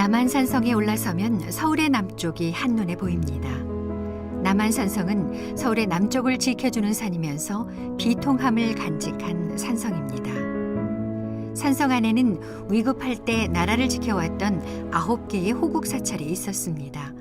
남한산성에 올라서면 서울의 남쪽이 한눈에 보입니다. 남한산성은 서울의 남쪽을 지켜주는 산이면서 비통함을 간직한 산성입니다. 산성 안에는 위급할 때 나라를 지켜왔던 9개의 호국 사찰이 있었습니다.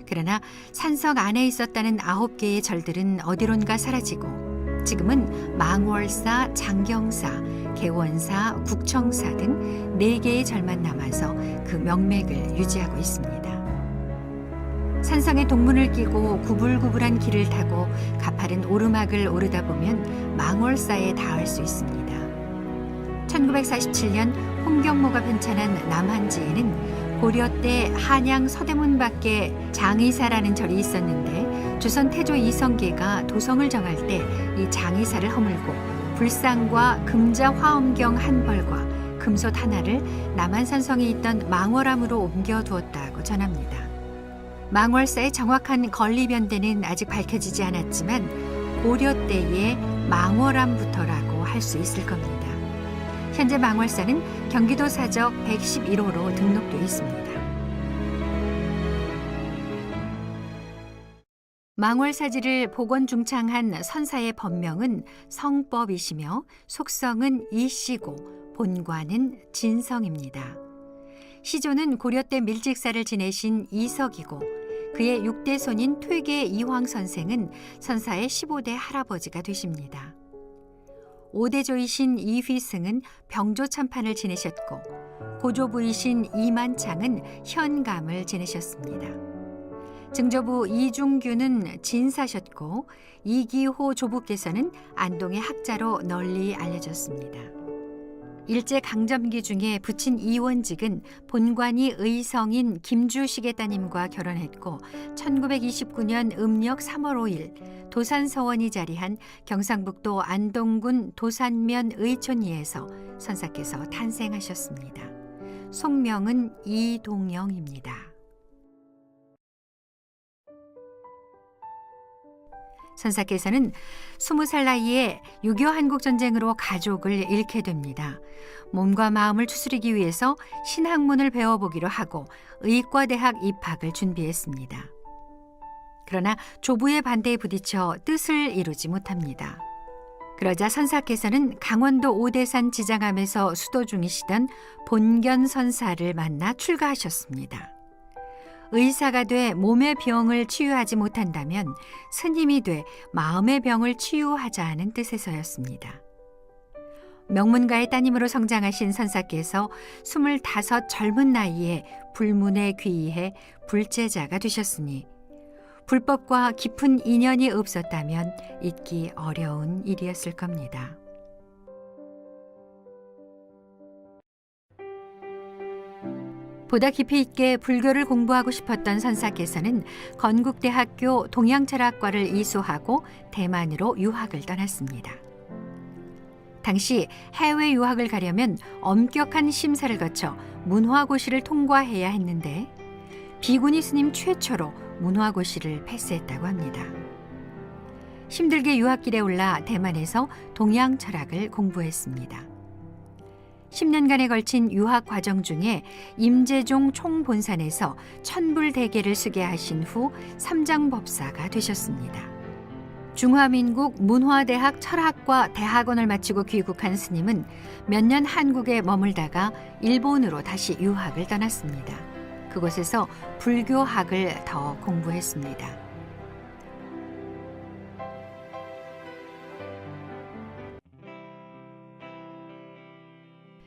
그러나 산성 안에 있었다는 9개의 절들은 어디론가 사라지고 지금은 망월사, 장경사, 개원사, 국청사 등 4개의 절만 남아서 그 명맥을 유지하고 있습니다. 산성에 동문을 끼고 구불구불한 길을 타고 가파른 오르막을 오르다 보면 망월사에 닿을 수 있습니다. 1947년 홍경모가 편찬한 남한지에는 고려 때 한양 서대문 밖에 장의사라는 절이 있었는데 조선 태조 이성계가 도성을 정할 때 이 장의사를 허물고 불상과 금자 화엄경 한 벌과 금솥 하나를 남한산성에 있던 망월암으로 옮겨두었다고 전합니다. 망월사의 정확한 건립연대는 아직 밝혀지지 않았지만 고려 때의 망월암부터라고 할 수 있을 겁니다. 현재 망월사는 경기도 사적 111호로 등록되어 있습니다. 망월사지를 복원중창한 선사의 법명은 성법이시며 속성은 이씨고 본관은 진성입니다. 시조는 고려 때 밀직사를 지내신 이석이고 그의 6대 손인 퇴계 이황 선생은 선사의 15대 할아버지가 되십니다. 5대조이신 이휘승은 병조 참판을 지내셨고 고조부이신 이만창은 현감을 지내셨습니다. 증조부 이중규는 진사셨고 이기호 조부께서는 안동의 학자로 널리 알려졌습니다. 일제 강점기 중에 부친 이원직은 본관이 의성인 김주식의 따님과 결혼했고 1929년 음력 3월 5일 도산서원이 자리한 경상북도 안동군 도산면 의촌리에서 선사께서 탄생하셨습니다. 속명은 이동영입니다. 선사께서는 20살 나이에 6.25 한국전쟁으로 가족을 잃게 됩니다. 몸과 마음을 추스리기 위해서 신학문을 배워보기로 하고 의과대학 입학을 준비했습니다. 그러나 조부의 반대에 부딪혀 뜻을 이루지 못합니다. 그러자 선사께서는 강원도 오대산 지장암에서 수도 중이시던 본견 선사를 만나 출가하셨습니다. 의사가 돼 몸의 병을 치유하지 못한다면 스님이 돼 마음의 병을 치유하자는 뜻에서였습니다. 명문가의 따님으로 성장하신 선사께서 25 젊은 나이에 불문에 귀의해 불제자가 되셨으니 불법과 깊은 인연이 없었다면 잊기 어려운 일이었을 겁니다. 보다 깊이 있게 불교를 공부하고 싶었던 선사께서는 건국대학교 동양철학과를 이수하고 대만으로 유학을 떠났습니다. 당시 해외 유학을 가려면 엄격한 심사를 거쳐 문화고시를 통과해야 했는데 비구니 스님 최초로 문화고시를 패스했다고 합니다. 힘들게 유학길에 올라 대만에서 동양철학을 공부했습니다. 10년간에 걸친 유학 과정 중에 임재종 총본산에서 천불대계를 쓰게 하신 후 삼장법사가 되셨습니다. 중화민국 문화대학 철학과 대학원을 마치고 귀국한 스님은 몇 년 한국에 머물다가 일본으로 다시 유학을 떠났습니다. 그곳에서 불교학을 더 공부했습니다.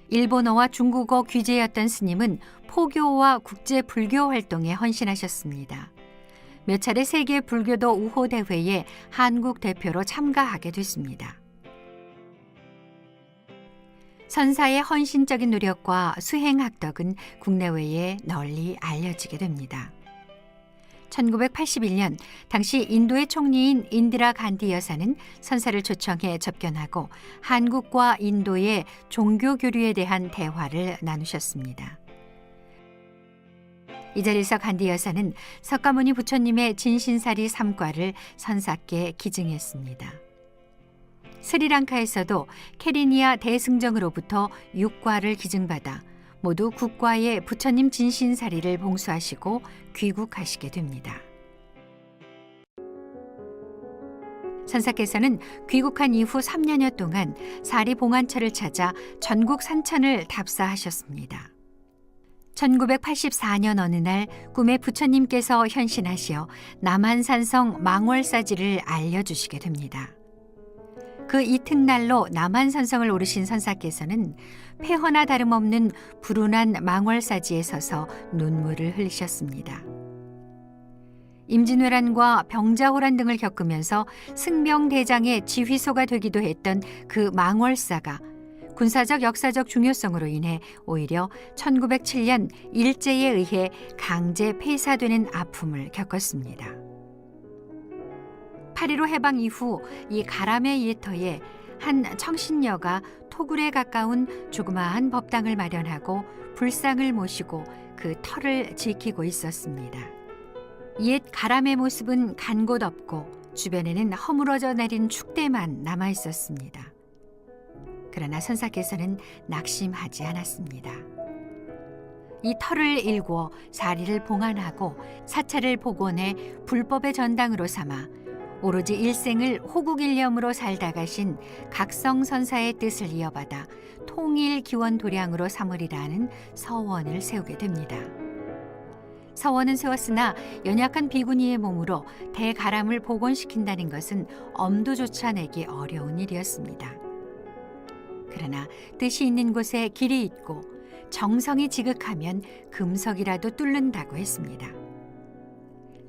일본어와 중국어 귀재였던 스님은 포교와 국제 불교 활동에 헌신하셨습니다. 몇 차례 세계 불교도 우호 대회에 한국 대표로 참가하게 됐습니다. 선사의 헌신적인 노력과 수행학덕은 국내외에 널리 알려지게 됩니다. 1981년 당시 인도의 총리인 인디라 간디 여사는 선사를 초청해 접견하고 한국과 인도의 종교 교류에 대한 대화를 나누셨습니다. 이 자리에서 간디 여사는 석가모니 부처님의 진신사리 3과를 선사께 기증했습니다. 스리랑카에서도 케리니아 대승정으로부터 6과를 기증받아 모두 국과의 부처님 진신사리를 봉수하시고 귀국하시게 됩니다. 선사께서는 귀국한 이후 3년여 동안 사리 봉안처를 찾아 전국 산천을 답사하셨습니다. 1984년 어느 날 꿈에 부처님께서 현신하시어 남한산성 망월사지를 알려주시게 됩니다. 그 이튿날로 남한산성을 오르신 선사께서는 폐허나 다름없는 불운한 망월사지에 서서 눈물을 흘리셨습니다. 임진왜란과 병자호란 등을 겪으면서 승명대장의 지휘소가 되기도 했던 그 망월사가 군사적 역사적 중요성으로 인해 오히려 1907년 일제에 의해 강제 폐사되는 아픔을 겪었습니다. 8.15 해방 이후 이 가람의 일터에 한 청신녀가 토굴에 가까운 조그마한 법당을 마련하고 불상을 모시고 그 터를 지키고 있었습니다. 옛 가람의 모습은 간 곳 없고 주변에는 허물어져 내린 축대만 남아 있었습니다. 그러나 선사께서는 낙심하지 않았습니다. 이 터를 일구어 사리를 봉안하고 사찰을 복원해 불법의 전당으로 삼아 오로지 일생을 호국일념으로 살다 가신 각성선사의 뜻을 이어받아 통일기원도량으로 삼으리라는 서원을 세우게 됩니다. 서원은 세웠으나 연약한 비구니의 몸으로 대가람을 복원시킨다는 것은 엄두조차 내기 어려운 일이었습니다. 그러나 뜻이 있는 곳에 길이 있고 정성이 지극하면 금석이라도 뚫는다고 했습니다.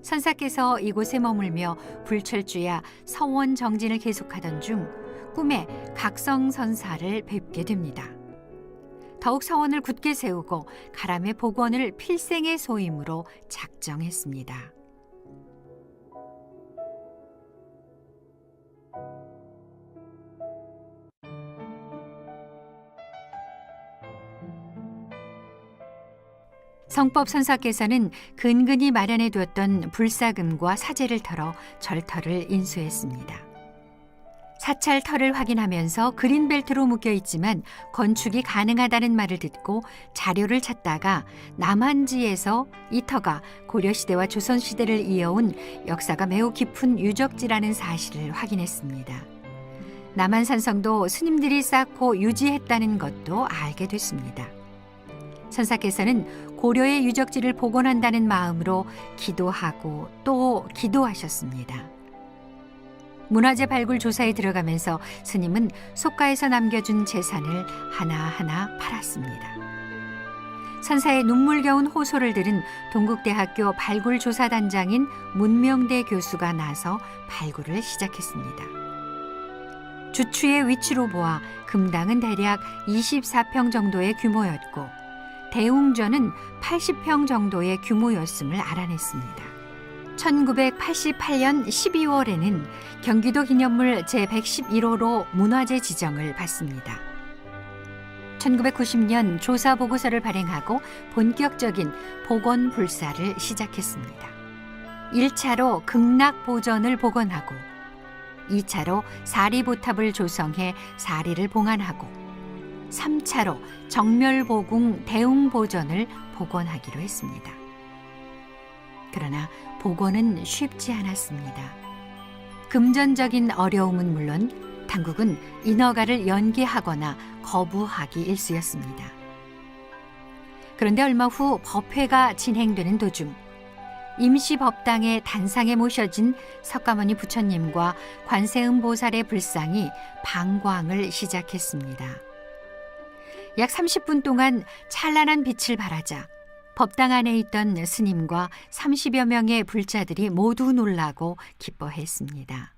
선사께서 이곳에 머물며 불철주야 서원 정진을 계속하던 중 꿈에 각성선사를 뵙게 됩니다. 더욱 서원을 굳게 세우고 가람의 복원을 필생의 소임으로 작정했습니다. 성법선사께서는 근근히 마련해 두었던 불사금과 사제를 털어 절터를 인수했습니다. 사찰 터를 확인하면서 그린벨트로 묶여 있지만 건축이 가능하다는 말을 듣고 자료를 찾다가 남한지에서 이 터가 고려시대와 조선시대를 이어온 역사가 매우 깊은 유적지라는 사실을 확인했습니다. 남한산성도 스님들이 쌓고 유지했다는 것도 알게 됐습니다. 선사께서는 고려의 유적지를 복원한다는 마음으로 기도하고 또 기도하셨습니다. 문화재 발굴 조사에 들어가면서 스님은 속가에서 남겨준 재산을 하나하나 팔았습니다. 선사의 눈물겨운 호소를 들은 동국대학교 발굴조사단장인 문명대 교수가 나서 발굴을 시작했습니다. 주추의 위치로 보아 금당은 대략 24평 정도의 규모였고 대웅전은 80평 정도의 규모였음을 알아냈습니다. 1988년 12월에는 경기도 기념물 제111호로 문화재 지정을 받습니다. 1990년 조사 보고서를 발행하고 본격적인 복원 불사를 시작했습니다. 1차로 극락 보전을 복원하고 2차로 사리보탑을 조성해 사리를 봉안하고 3차로 정멸보궁 대웅보전을 복원하기로 했습니다. 그러나 복원은 쉽지 않았습니다. 금전적인 어려움은 물론 당국은 인허가를 연기하거나 거부하기 일쑤였습니다. 그런데 얼마 후 법회가 진행되는 도중 임시법당의 단상에 모셔진 석가모니 부처님과 관세음보살의 불상이 방광을 시작했습니다. 약 30분 동안 찬란한 빛을 발하자 법당 안에 있던 스님과 30여 명의 불자들이 모두 놀라고 기뻐했습니다.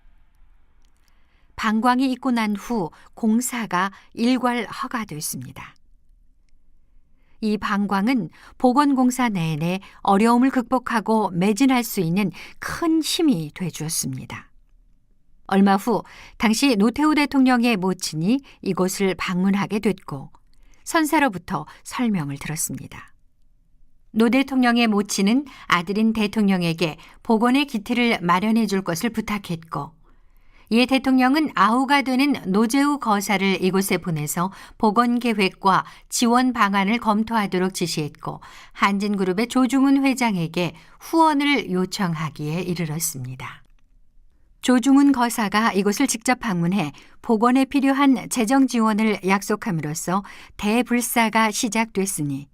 방광이 있고 난 후 공사가 일괄 허가됐습니다. 이 방광은 복원공사 내내 어려움을 극복하고 매진할 수 있는 큰 힘이 되주었습니다. 얼마 후 당시 노태우 대통령의 모친이 이곳을 방문하게 됐고 선사로부터 설명을 들었습니다. 노 대통령의 모친은 아들인 대통령에게 복원의 기틀을 마련해 줄 것을 부탁했고 이에 대통령은 아우가 되는 노재우 거사를 이곳에 보내서 복원 계획과 지원 방안을 검토하도록 지시했고 한진그룹의 조중훈 회장에게 후원을 요청하기에 이르렀습니다. 조중훈 거사가 이곳을 직접 방문해 복원에 필요한 재정 지원을 약속함으로써 대불사가 시작됐으니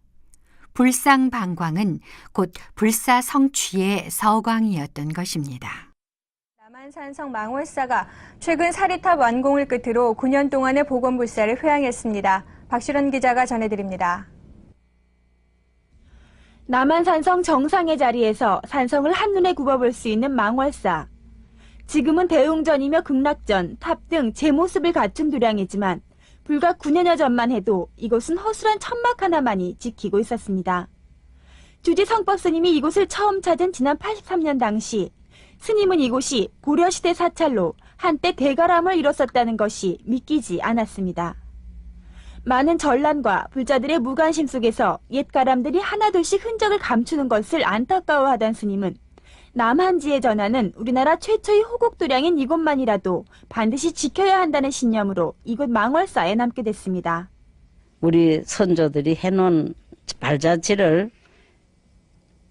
불상방광은 곧 불사 성취의 서광이었던 것입니다. 남한산성 망월사가 최근 사리탑 완공을 끝으로 9년 동안의 복원불사를 회항했습니다. 박시론 기자가 전해드립니다. 남한산성 정상의 자리에서 산성을 한눈에 굽어볼 수 있는 망월사. 지금은 대웅전이며 극락전, 탑 등 제 모습을 갖춘 도량이지만 불과 9년여 전만 해도 이곳은 허술한 천막 하나만이 지키고 있었습니다. 주지 성법 스님이 이곳을 처음 찾은 지난 83년 당시 스님은 이곳이 고려시대 사찰로 한때 대가람을 이뤘었다는 것이 믿기지 않았습니다. 많은 전란과 불자들의 무관심 속에서 옛 가람들이 하나둘씩 흔적을 감추는 것을 안타까워하던 스님은 남한지에 전하는 우리나라 최초의 호국도량인 이곳만이라도 반드시 지켜야 한다는 신념으로 이곳 망월사에 남게 됐습니다. 우리 선조들이 해놓은 발자취를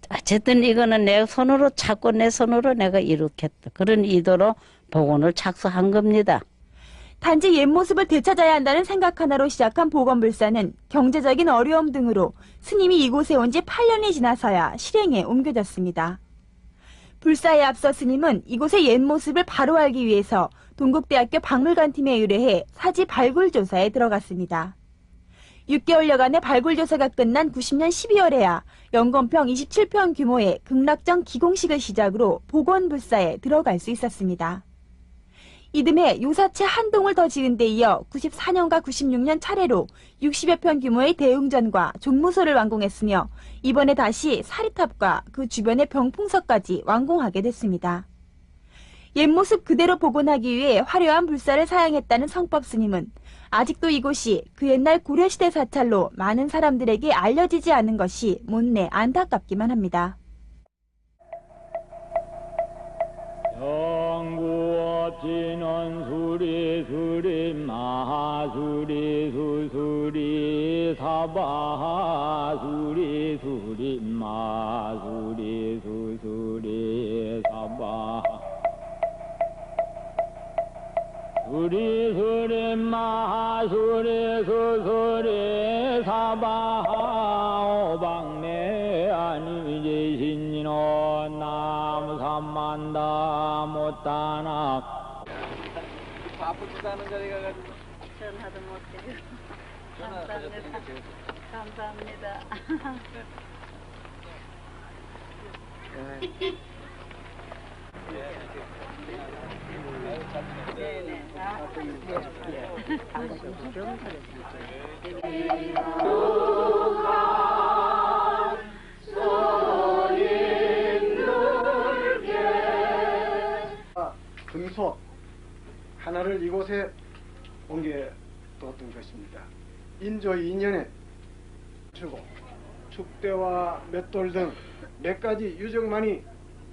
어쨌든 이거는 내 손으로 찾고 내 손으로 내가 이룩했다. 그런 의도로 복원을 착수한 겁니다. 단지 옛 모습을 되찾아야 한다는 생각 하나로 시작한 복원불사는 경제적인 어려움 등으로 스님이 이곳에 온 지 8년이 지나서야 실행에 옮겨졌습니다. 불사에 앞서 스님은 이곳의 옛 모습을 바로 알기 위해서 동국대학교 박물관팀에 의뢰해 사지 발굴 조사에 들어갔습니다. 6개월여간의 발굴 조사가 끝난 90년 12월에야 연건평 27평 규모의 극락전 기공식을 시작으로 복원불사에 들어갈 수 있었습니다. 이듬해 요사체 한 동을 더 지은 데 이어 94년과 96년 차례로 60여 평 규모의 대웅전과 종무소를 완공했으며 이번에 다시 사리탑과 그 주변의 병풍석까지 완공하게 됐습니다. 옛 모습 그대로 복원하기 위해 화려한 불사를 사용했다는 성법 스님은 아직도 이곳이 그 옛날 고려시대 사찰로 많은 사람들에게 알려지지 않은 것이 못내 안타깝기만 합니다. 영구업지는 수리 마수리 수수리 사바 수리 마수리 수수리 사바 수리 마수리 수수리 사바 오방내 아니제신이노 남삼만다 못다나 바쁘지도 않은 자리 가가지고 전화도 못 드리고 감사합니다. 감사합니다. 네네. 금소 하나를 이곳에 옮겨뒀던 것입니다. 인조 2년에 주고 축대와 맷돌 등 몇 가지 유적만이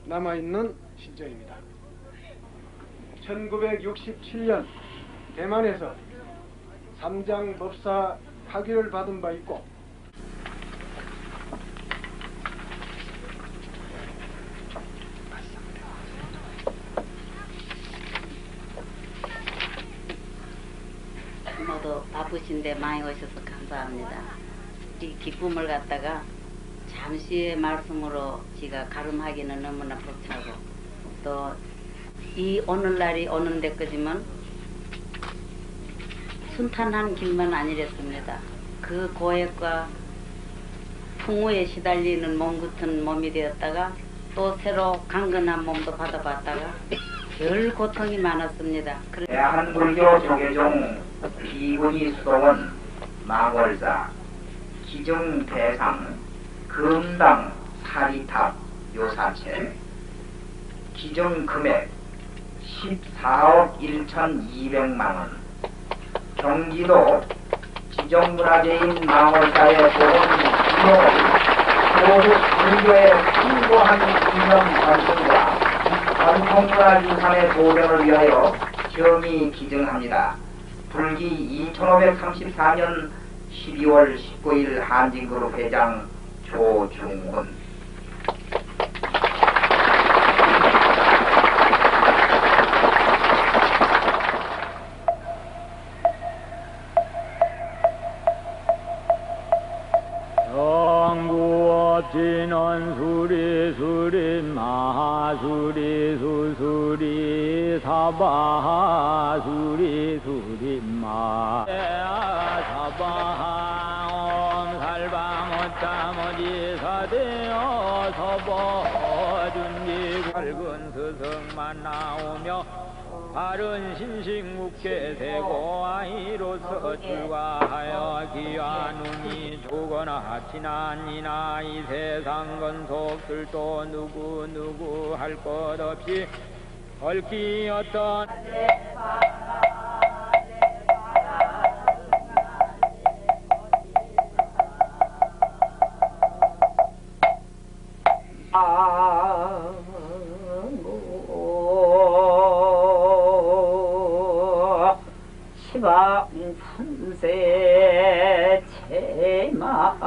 남아있는 실정입니다. 1967년 대만에서 삼장법사 학위를 받은 바 있고 모두 바쁘신데 많이 오셔서 감사합니다. 이 기쁨을 갖다가 잠시의 말씀으로 제가 가름하기는 너무나 벅차고 또 이 오늘날이 오는 데까지만 순탄한 길만 아니랬습니다. 그 고액과 풍우에 시달리는 몸 같은 몸이 되었다가 또 새로 강건한 몸도 받아봤다가 별 고통이 많았습니다. 대한불교 조계종 비구니 수도원 망월사 기증대상 금당 사리탑 요사체 기증금액 14억 1,200만원 경기도 지정문화재인 망월사의 복원 기록 고국 불교의 풍부한 기념 관성과 전통문화유산의 보존을 위하여 정이 기증합니다. 불기 2534년 12월 19일 한진그룹 회장 조중훈. 정구업진원 수리수리 마수리 수수리 사바하 수리수리마 사바하 옴살바못자모지 사대여 서버준지 밝은 스승만 나오며 바른 신식묵게 되고 아이로서 주가하여 기와눈이 조거나 지난이나 이 세상 건속들도 누구 할 것 없이 얽히 어떤 시방삼세 채망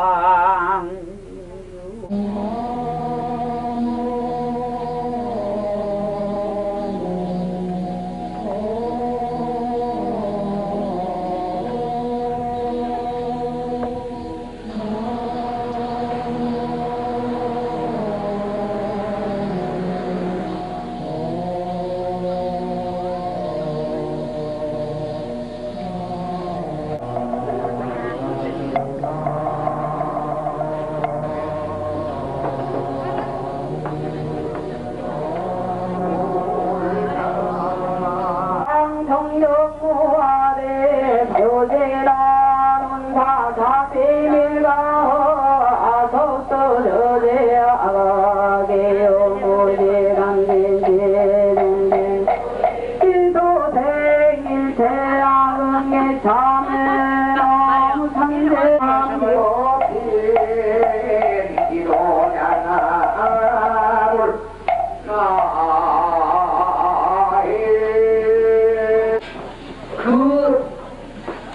그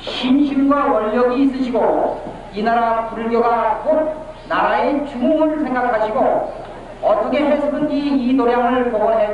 신심과 원력이 있으시고 이 나라 불교가 곧 나라의 중흥을 생각하시고 어떻게 해서든지 이 도량을 복원해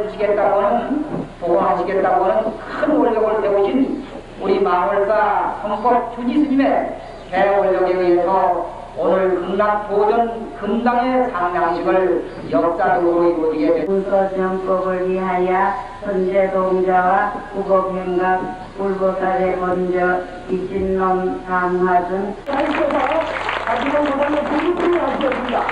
복원하시겠다고는 큰 원력을 배우신 우리 마을사 성법 주지 스님의 대원력에 의해서 오늘 극락보전 금당의 상량식을 역사적으로 이루어지게 된 문서정법을 위하여 선제동자와 후법행각 불보살의 먼저 이진론 상화등 가지고 보다는 부르트를 하셨습니다.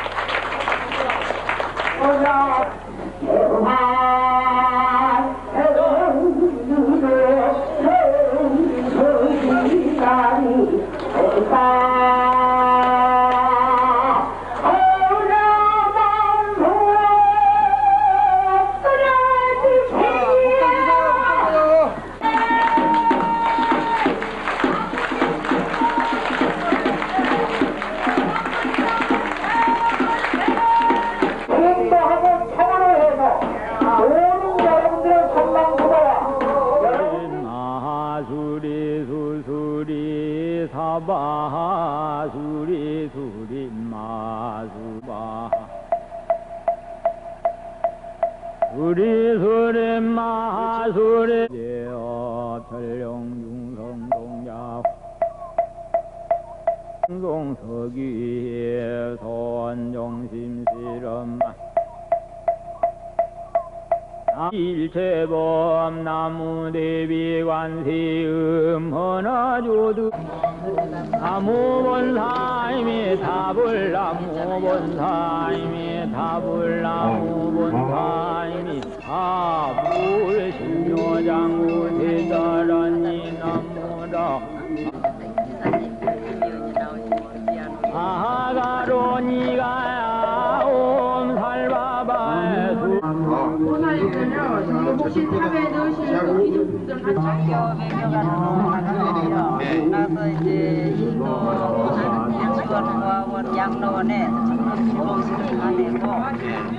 사바하 수리수리 마수바 수리수리 마수리 제업 천령중성동야 동서기에 선정심실험 일체범 나무대비관세음 헌화조두 나무본사임이 답을 나무본사임이 답을 나무본사임이 답을 신묘장구 대자란이 나무라 아가로니가 옴살바바에 혹시 탑에 넣으시는 기준들 같이 매겨가 나서 이제 이거 양로원 양로원에 공식을 다 내고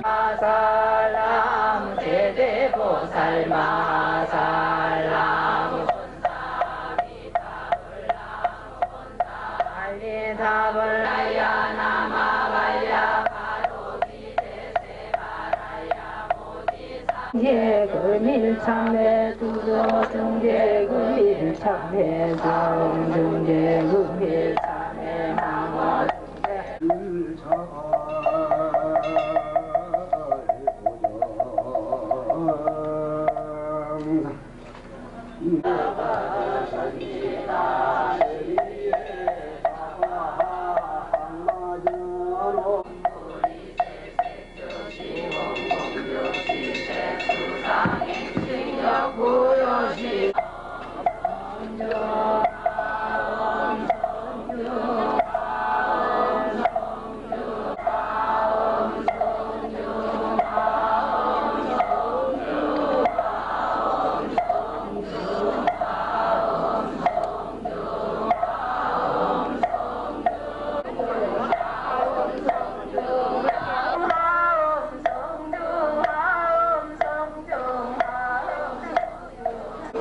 마살람 제대보살 마살람 일참매 두서 중대금 일참매성 중대금 일참매 망원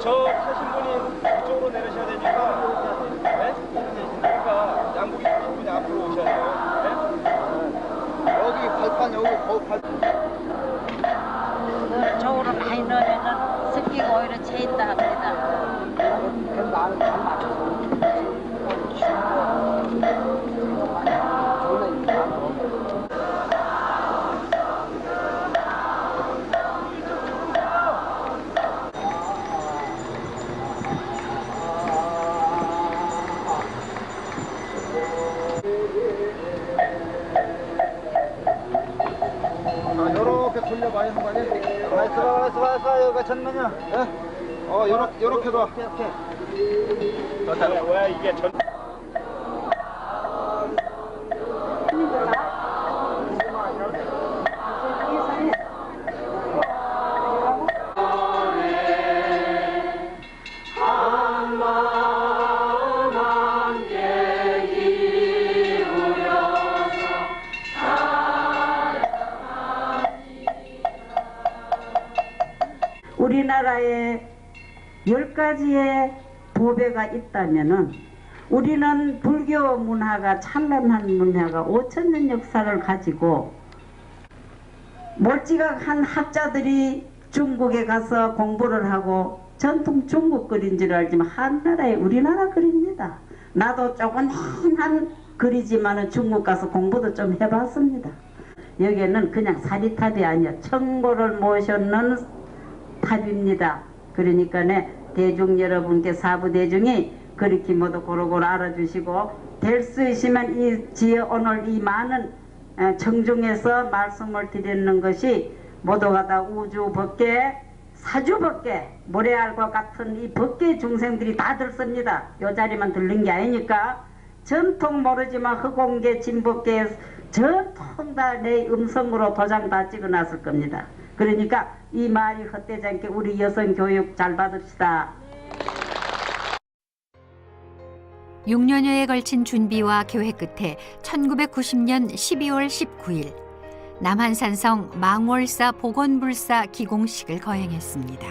저 타신 분이 이쪽으로 내리셔야 되니까, 네? 그러니까 양복이 분이 앞으로 오셔야 돼요. 네? 여기 발판 거기 발판. 저거를 많이 넣으면 습기가 오히려 채인다 합니다. 나는 잘 맞춰서 요렇게 돌려봐요, 한 번에. 나이스, 여기가 전면이야. 네? 요렇게 봐. 오케이. 왜 이게 전. 우리나라에 10가지의 보배가 있다면은 우리는 불교 문화가 찬란한 문화가 5,000년 역사를 가지고 몰지각한 학자들이 중국에 가서 공부를 하고 전통 중국 글인 줄 알지만 한나라의 우리나라 글입니다. 나도 조그만한 글이지만은 중국 가서 공부도 좀 해봤습니다. 여기에는 그냥 사리탑이 아니야. 청고를 모셨는 탑입니다. 그러니까 대중 여러분께 사부 대중이 그렇게 모두 고루고루 알아주시고 될 수 있으면 이 지혜 오늘 이 많은 청중에서 말씀을 드리는 것이 모두가 다 우주 법계 사주 법계 모래알과 같은 이 법계 중생들이 다 들습니다. 요 자리만 들는 게 아니니까 전통 모르지만 허공계 진법계 전통 다 내 음성으로 도장 다 찍어놨을 겁니다. 그러니까 이 말이 헛되지 않게 우리 여성 교육 잘 받읍시다. 6년여에 걸친 준비와 계획 끝에 1990년 12월 19일 남한산성 망월사 복원불사 기공식을 거행했습니다.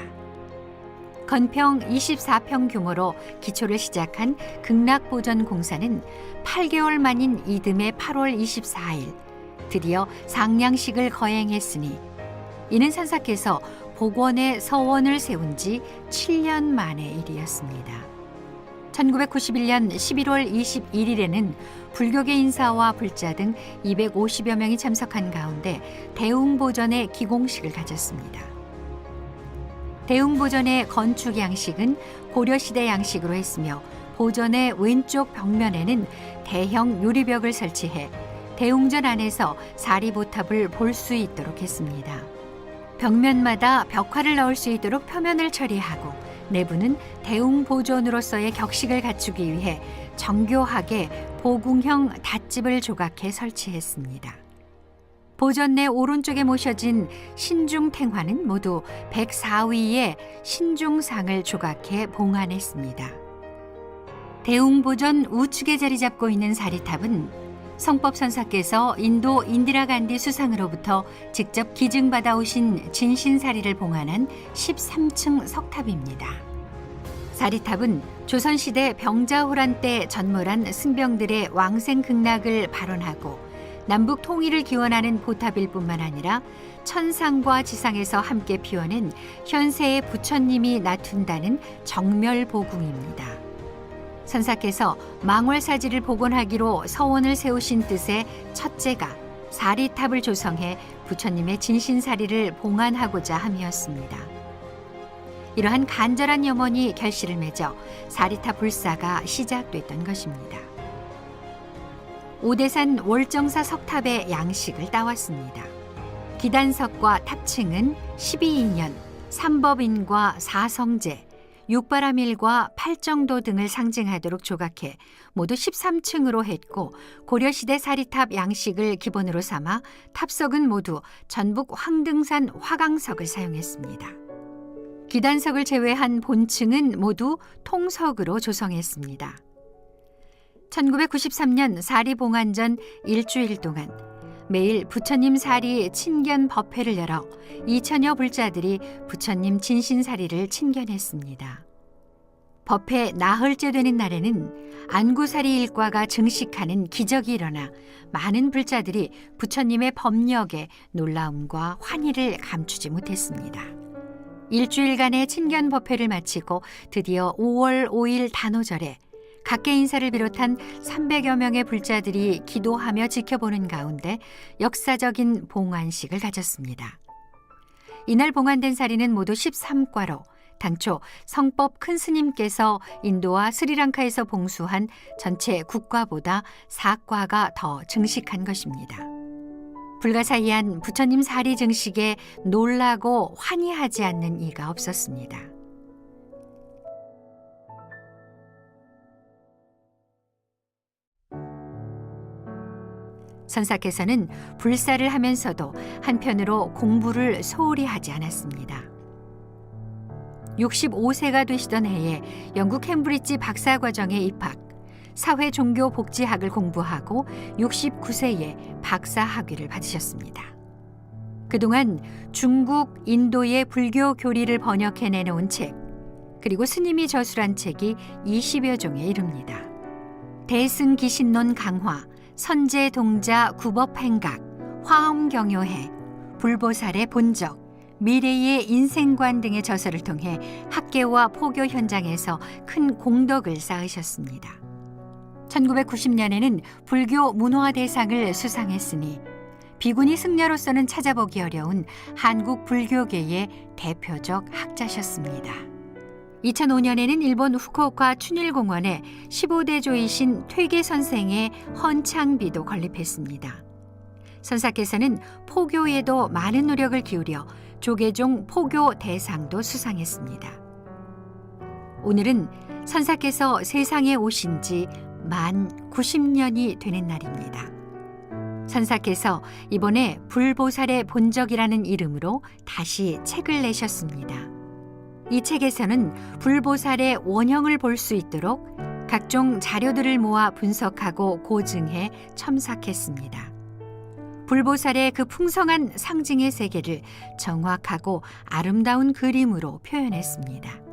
건평 24평 규모로 기초를 시작한 극락보전공사는 8개월 만인 이듬해 8월 24일 드디어 상량식을 거행했으니 이는 산사께서 복원의 서원을 세운 지 7년 만의 일이었습니다. 1991년 11월 21일에는 불교계 인사와 불자 등 250여 명이 참석한 가운데 대웅보전의 기공식을 가졌습니다. 대웅보전의 건축 양식은 고려시대 양식으로 했으며 보전의 왼쪽 벽면에는 대형 유리벽을 설치해 대웅전 안에서 사리보탑을 볼 수 있도록 했습니다. 벽면마다 벽화를 넣을 수 있도록 표면을 처리하고 내부는 대웅보존으로서의 격식을 갖추기 위해 정교하게 보궁형 닷집을 조각해 설치했습니다. 보전 내 오른쪽에 모셔진 신중탱화는 모두 104위의 신중상을 조각해 봉안했습니다. 대웅보전 우측에 자리 잡고 있는 사리탑은 성법선사께서 인도 인디라 간디 수상으로부터 직접 기증받아 오신 진신사리를 봉안한 13층 석탑입니다. 사리탑은 조선시대 병자호란 때 전몰한 승병들의 왕생극락을 발원하고 남북 통일을 기원하는 보탑일 뿐만 아니라 천상과 지상에서 함께 피워낸 현세의 부처님이 나툰다는 정멸보궁입니다. 선사께서 망월사지를 복원하기로 서원을 세우신 뜻의 첫째가 사리탑을 조성해 부처님의 진신사리를 봉안하고자 함이었습니다. 이러한 간절한 염원이 결실을 맺어 사리탑 불사가 시작됐던 것입니다. 오대산 월정사 석탑의 양식을 따왔습니다. 기단석과 탑층은 12인연, 삼법인과 사성제, 육바라밀과 팔정도 등을 상징하도록 조각해 모두 13층으로 했고 고려시대 사리탑 양식을 기본으로 삼아 탑석은 모두 전북 황등산 화강석을 사용했습니다. 기단석을 제외한 본층은 모두 통석으로 조성했습니다. 1993년 사리 봉안 전 일주일 동안 매일 부처님 사리 친견 법회를 열어 2천여 불자들이 부처님 진신사리를 친견했습니다. 법회 나흘째 되는 날에는 안구사리 일과가 증식하는 기적이 일어나 많은 불자들이 부처님의 법력에 놀라움과 환희를 감추지 못했습니다. 일주일간의 친견 법회를 마치고 드디어 5월 5일 단오절에 각계 인사를 비롯한 300여 명의 불자들이 기도하며 지켜보는 가운데 역사적인 봉안식을 가졌습니다. 이날 봉안된 사리는 모두 13과로 당초 성법 큰 스님께서 인도와 스리랑카에서 봉수한 전체 국과보다 4과가 더 증식한 것입니다. 불가사의한 부처님 사리 증식에 놀라고 환희하지 않는 이가 없었습니다. 선사께서는 불사를 하면서도 한편으로 공부를 소홀히 하지 않았습니다. 65세가 되시던 해에 영국 캠브리지 박사과정에 입학, 사회종교복지학을 공부하고 69세에 박사학위를 받으셨습니다. 그동안 중국, 인도의 불교 교리를 번역해 내놓은 책, 그리고 스님이 저술한 책이 20여 종에 이릅니다. 대승기신론 강화, 선제동자 구법행각, 화엄경효해, 불보살의 본적, 미래의 인생관 등의 저서를 통해 학계와 포교 현장에서 큰 공덕을 쌓으셨습니다. 1990년에는 불교 문화대상을 수상했으니 비구니 승려로서는 찾아보기 어려운 한국 불교계의 대표적 학자셨습니다. 2005년에는 일본 후쿠오카 춘일공원에 15대조이신 퇴계 선생의 헌창비도 건립했습니다. 선사께서는 포교에도 많은 노력을 기울여 조계종 포교 대상도 수상했습니다. 오늘은 선사께서 세상에 오신 지 만 90년이 되는 날입니다. 선사께서 이번에 불보살의 본적이라는 이름으로 다시 책을 내셨습니다. 이 책에서는 불보살의 원형을 볼 수 있도록 각종 자료들을 모아 분석하고 고증해 첨삭했습니다. 불보살의 그 풍성한 상징의 세계를 정확하고 아름다운 그림으로 표현했습니다.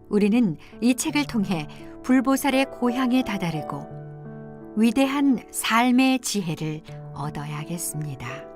우리는 이 책을 통해 불보살의 고향에 다다르고 위대한 삶의 지혜를 얻어야겠습니다.